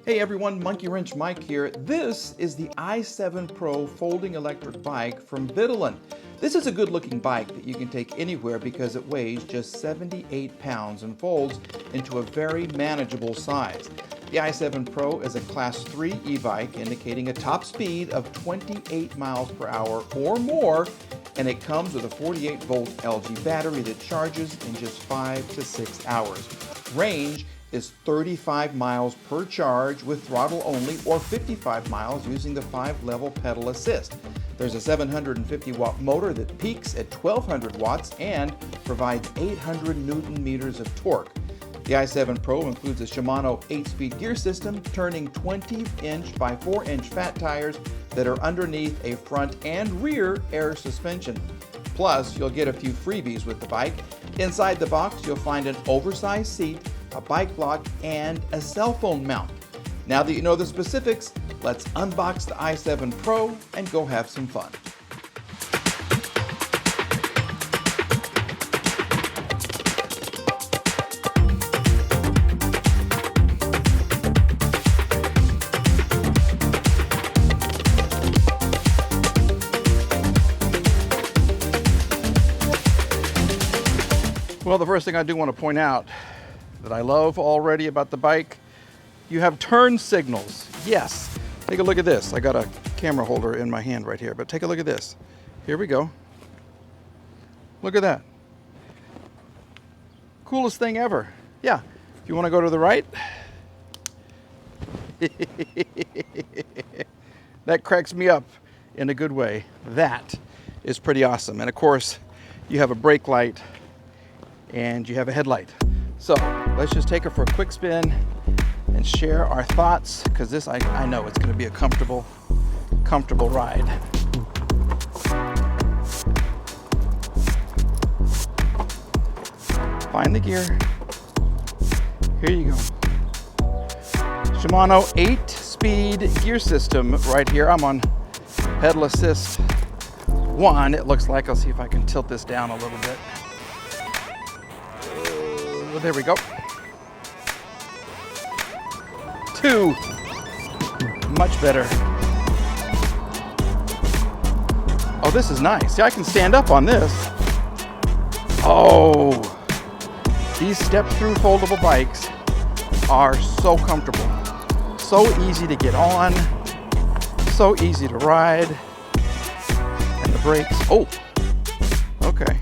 Hey everyone, Monkey Wrench Mike here. This is the i7 Pro folding electric bike from Vitilan. This is a good looking bike that you can take anywhere because it weighs just 78 pounds and folds into a very manageable size. The i7 Pro is a Class 3 e-bike indicating a top speed of 28 miles per hour or more, and it comes with a 48 volt LG battery that charges in just 5 to 6 hours. Range is 35 miles per charge with throttle only, or 55 miles using the 5-level pedal assist. There's a 750 watt motor that peaks at 1200 watts and provides 800 newton meters of torque. The i7 Pro includes a Shimano 8-speed gear system, turning 20-inch by 4-inch fat tires that are underneath a front and rear air suspension. Plus, you'll get a few freebies with the bike. Inside the box, you'll find an oversized seat, a bike block, and a cell phone mount. Now that you know the specifics, let's unbox the i7 Pro and go have some fun. Well, the first thing I do want to point out that I love already about the bike, you have turn signals. Yes, take a look at this. I got a camera holder in my hand right here, but take a look at this. Here we go. Look at that. Coolest thing ever. Yeah, if you want to go to the right, that cracks me up in a good way. That is pretty awesome. And of course, you have a brake light and you have a headlight. So let's just take it for a quick spin and share our thoughts, because this, I know it's going to be a comfortable ride. Find the gear. Here you go. Shimano 8-speed gear system right here. I'm on pedal assist 1. It looks like. I'll see if I can tilt this down a little bit. There we go. 2. Much better. Oh, this is nice. See, I can stand up on this. Oh, these step-through foldable bikes are so comfortable. So easy to get on. So easy to ride. And the brakes. Oh, okay.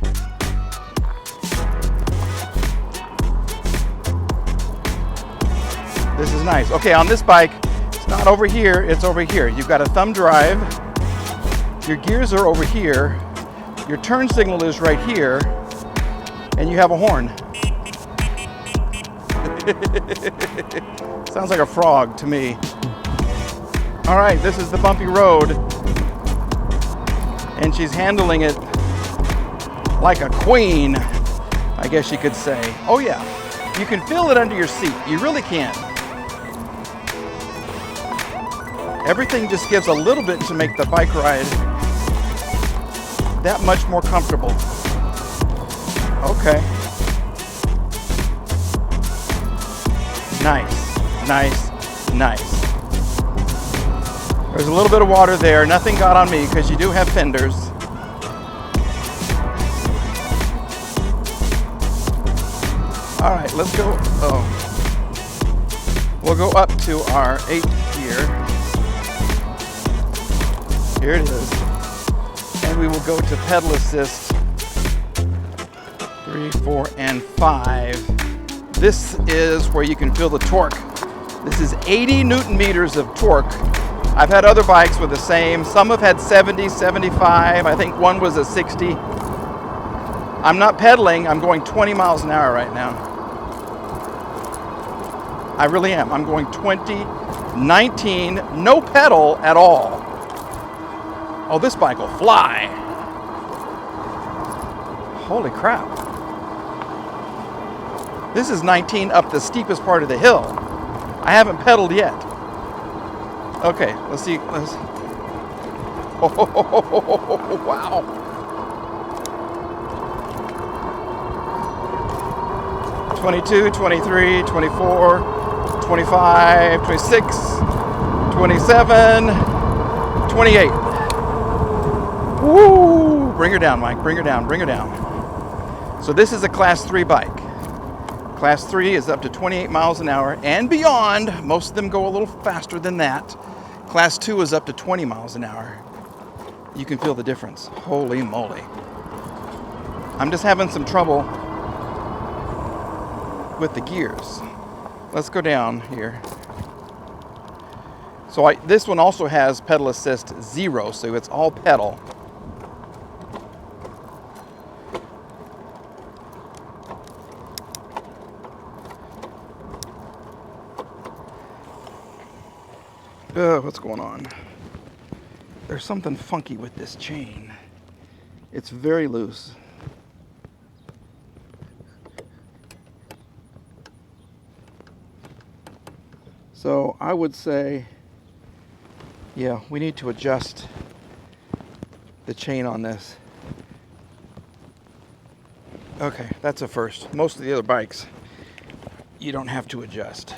This is nice. Okay, on this bike, it's not over here, it's over here. You've got a thumb drive, your gears are over here, your turn signal is right here, and you have a horn. Sounds like a frog to me. All right, this is the bumpy road, and she's handling it like a queen, I guess you could say. Oh yeah, you can feel it under your seat, you really can. Everything just gives a little bit to make the bike ride that much more comfortable. Okay. Nice, nice, nice. There's a little bit of water there. Nothing got on me because you do have fenders. All right, let's go. Oh. We'll go up to our 8th gear. Here it is. And we will go to pedal assist 3, 4, and 5. This is where you can feel the torque. This is 80 newton meters of torque. I've had other bikes with the same. Some have had 70, 75. I think one was a 60. I'm not pedaling. I'm going 20 miles an hour right now. I really am. I'm going 20, 19, no pedal at all. Oh, this bike will fly. Holy crap. This is 19 up the steepest part of the hill. I haven't pedaled yet. Okay, let's see. Oh, wow. 22, 23, 24, 25, 26, 27, 28. Woo! Bring her down, Mike. Bring her down. Bring her down. So this is a Class 3 bike. Class 3 is up to 28 miles an hour and beyond. Most of them go a little faster than that. Class 2 is up to 20 miles an hour. You can feel the difference. Holy moly. I'm just having some trouble with the gears. Let's go down here. So this one also has pedal assist 0, so it's all pedal. What's going on? There's something funky with this chain. It's very loose. So I would say, yeah, we need to adjust the chain on this. Okay, that's a first. Most of the other bikes, you don't have to adjust.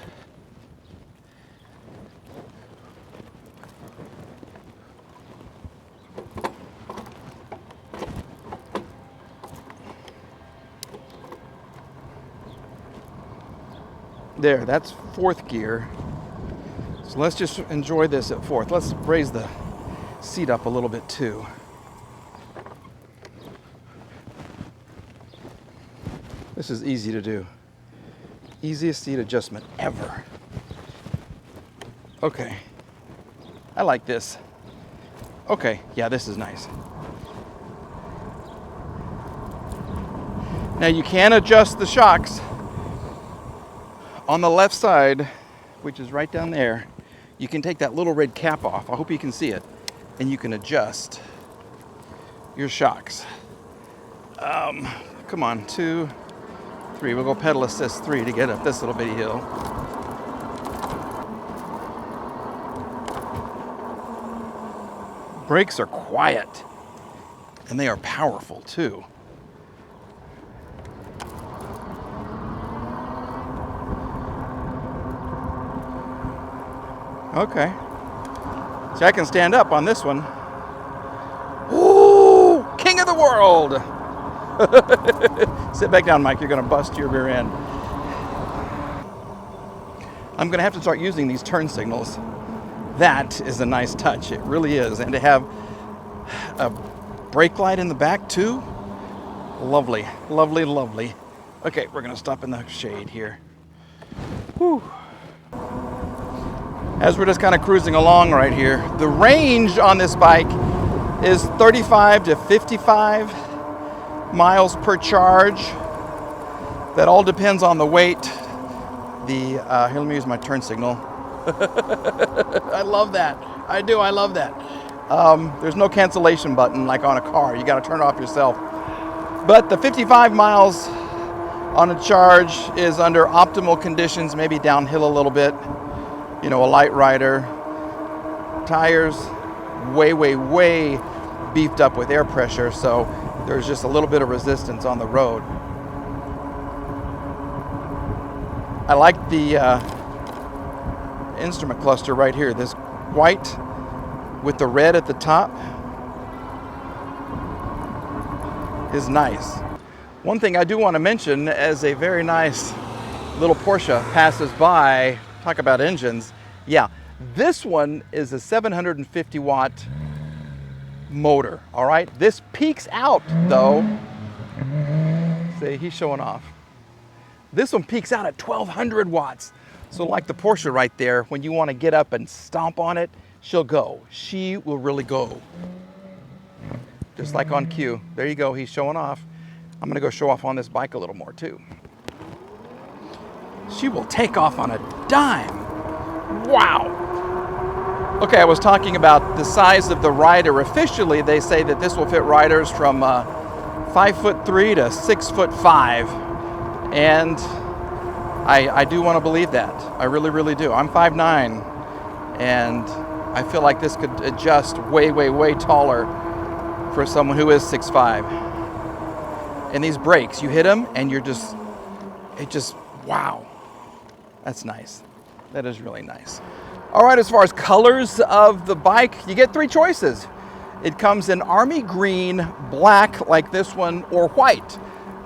There, that's 4th gear. So let's just enjoy this at 4th. Let's raise the seat up a little bit too. This is easy to do. Easiest seat adjustment ever. Okay. I like this. Okay, yeah, this is nice. Now you can adjust the shocks. On the left side, which is right down there, you can take that little red cap off. I hope you can see it. And you can adjust your shocks. Come on, 2, 3. We'll go pedal assist 3 to get up this little bitty hill. Brakes are quiet. And they are powerful too. Okay. So I can stand up on this one. Ooh, king of the world. Sit back down, Mike. You're going to bust your rear end. I'm going to have to start using these turn signals. That is a nice touch. It really is. And to have a brake light in the back too. Lovely, lovely, lovely. Okay, we're going to stop in the shade here. Whew. As we're just kind of cruising along right here, the range on this bike is 35 to 55 miles per charge. That all depends on the weight. Here, let me use my turn signal. I love that. I do, I love that. There's no cancellation button like on a car. You got to turn it off yourself. But the 55 miles on a charge is under optimal conditions, maybe downhill a little bit. You know, a light rider. Tires way, way, way beefed up with air pressure, so there's just a little bit of resistance on the road. I like the instrument cluster right here. This white with the red at the top is nice. One thing I do want to mention, as a very nice little Porsche passes by, talk about engines. Yeah, this one is a 750 watt motor, all right? This peaks out though. See, he's showing off. This one peaks out at 1200 watts. So like the Porsche right there, when you want to get up and stomp on it, she'll go. She will really go. Just like on cue. There you go, he's showing off. I'm gonna go show off on this bike a little more too. She will take off on a dime. Wow. Okay, I was talking about the size of the rider. Officially, they say that this will fit riders from 5'3" to 6'5", and I do want to believe that. I really, really do. I'm 5'9", and I feel like this could adjust way, way, way taller for someone who is 6'5". And these brakes, you hit them, and you're just, wow. That's nice. That is really nice. All right, as far as colors of the bike, you get three choices. It comes in army green, black like this one, or white.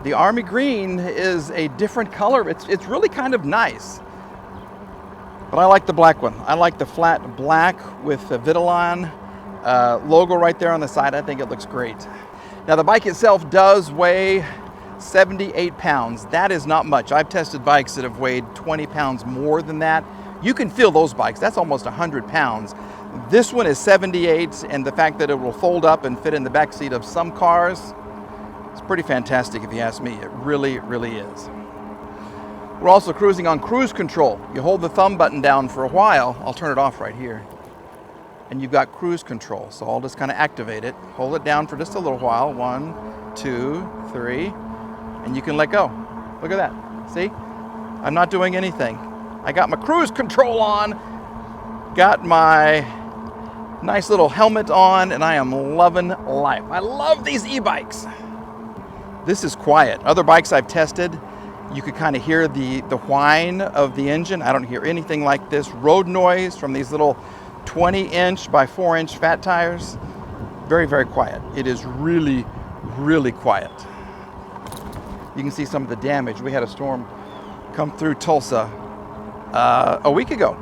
The army green is a different color. It's really kind of nice. But I like the black one. I like the flat black with the Vitilan logo right there on the side. I think it looks great. Now the bike itself does weigh 78 pounds. That is not much. I've tested bikes that have weighed 20 pounds more than that. You can feel those bikes. That's almost 100 pounds. This one is 78, and the fact that it will fold up and fit in the back seat of some cars, it's pretty fantastic if you ask me. It really, really is. We're also cruising on cruise control. You hold the thumb button down for a while. I'll turn it off right here. And you've got cruise control. So I'll just kind of activate it. Hold it down for just a little while. 1, 2, 3. And you can let go. Look at that. See? I'm not doing anything. I got my cruise control on. Got my nice little helmet on. And I am loving life. I love these e-bikes. This is quiet. Other bikes I've tested, you could kind of hear the whine of the engine. I don't hear anything like this. Road noise from these little 20-inch by 4-inch fat tires. Very, very quiet. It is really, really quiet. You can see some of the damage. We had a storm come through Tulsa a week ago,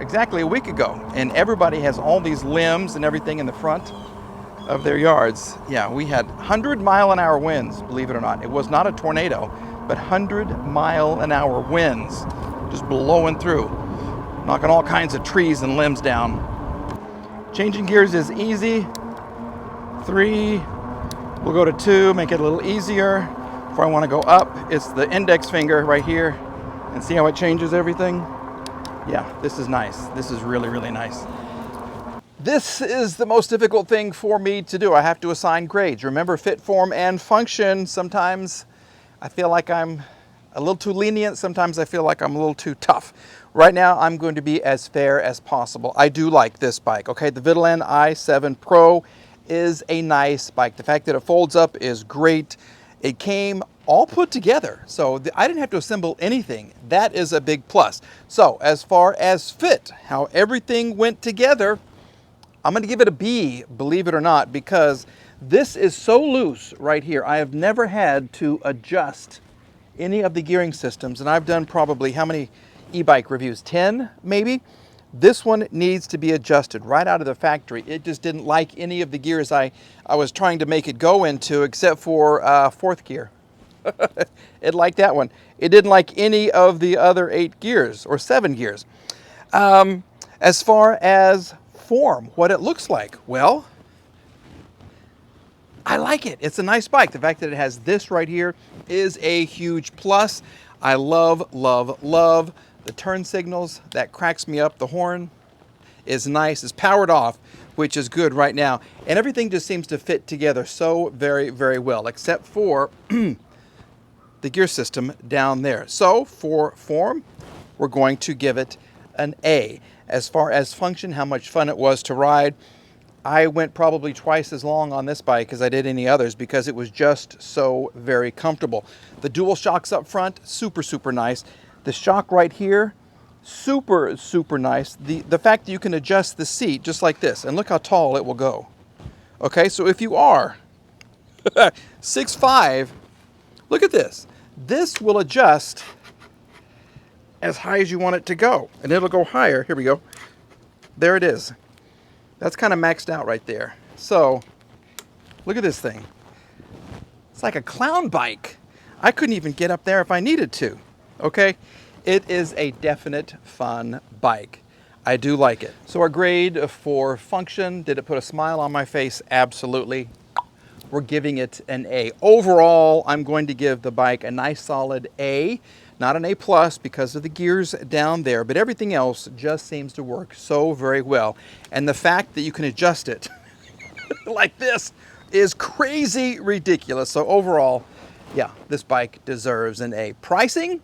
exactly a week ago. And everybody has all these limbs and everything in the front of their yards. Yeah, we had 100-mile-an-hour winds, believe it or not. It was not a tornado, but 100-mile-an-hour winds just blowing through, knocking all kinds of trees and limbs down. Changing gears is easy. 3, we'll go to 2, make it a little easier. If I want to go up, it's the index finger right here, and see how it changes everything? Yeah, this is nice. This is really, really nice. This is the most difficult thing for me to do. I have to assign grades. Remember, fit, form, and function. Sometimes I feel like I'm a little too lenient. Sometimes I feel like I'm a little too tough. Right now, I'm going to be as fair as possible. I do like this bike, okay? The Vitilan I7 Pro is a nice bike. The fact that it folds up is great. It came all put together, so I didn't have to assemble anything. That is a big plus. So as far as fit, how everything went together, I'm going to give it a B, believe it or not, because this is so loose right here. I have never had to adjust any of the gearing systems, and I've done probably how many e-bike reviews? 10 maybe? This one needs to be adjusted right out of the factory. It just didn't like any of the gears I was trying to make it go into, except for 4th gear. It liked that one. It didn't like any of the other 8 gears or 7 gears. As far as form, what it looks like, well, I like it. It's a nice bike. The fact that it has this right here is a huge plus. I love, love, love the turn signals. That cracks me up. The horn is nice. It's powered off, which is good right now. And everything just seems to fit together so very, very well, except for the gear system down there. So for form, we're going to give it an A. As far as function, how much fun it was to ride, I went probably twice as long on this bike as I did any others because it was just so very comfortable. The dual shocks up front, super, super nice. The shock right here, super, super nice. The fact that you can adjust the seat just like this, and look how tall it will go. Okay, so if you are 6'5", look at this. This will adjust as high as you want it to go, and it'll go higher. Here we go. There it is. That's kind of maxed out right there. So look at this thing. It's like a clown bike. I couldn't even get up there if I needed to. Okay, it is a definite fun bike. I do like it. So our grade for function, did it put a smile on my face? Absolutely. We're giving it an A. Overall, I'm going to give the bike a nice solid A. Not an A+ because of the gears down there, but everything else just seems to work so very well. And the fact that you can adjust it like this is crazy ridiculous. So overall, yeah, this bike deserves an A. Pricing?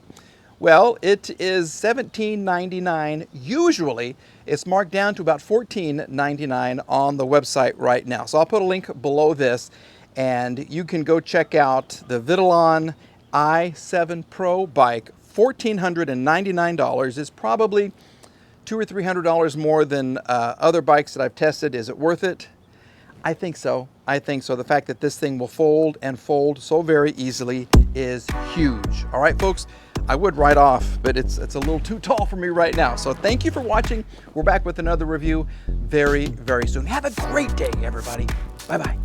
Well, it is $17.99. Usually, it's marked down to about $14.99 on the website right now. So I'll put a link below this, and you can go check out the Vitilan I7 Pro bike. $1,499 is probably $200 or $300 more than other bikes that I've tested. Is it worth it? I think so. I think so. The fact that this thing will fold and fold so very easily is huge. All right, folks, I would ride off, but it's a little too tall for me right now. So thank you for watching. We're back with another review very, very soon. Have a great day, everybody. Bye-bye.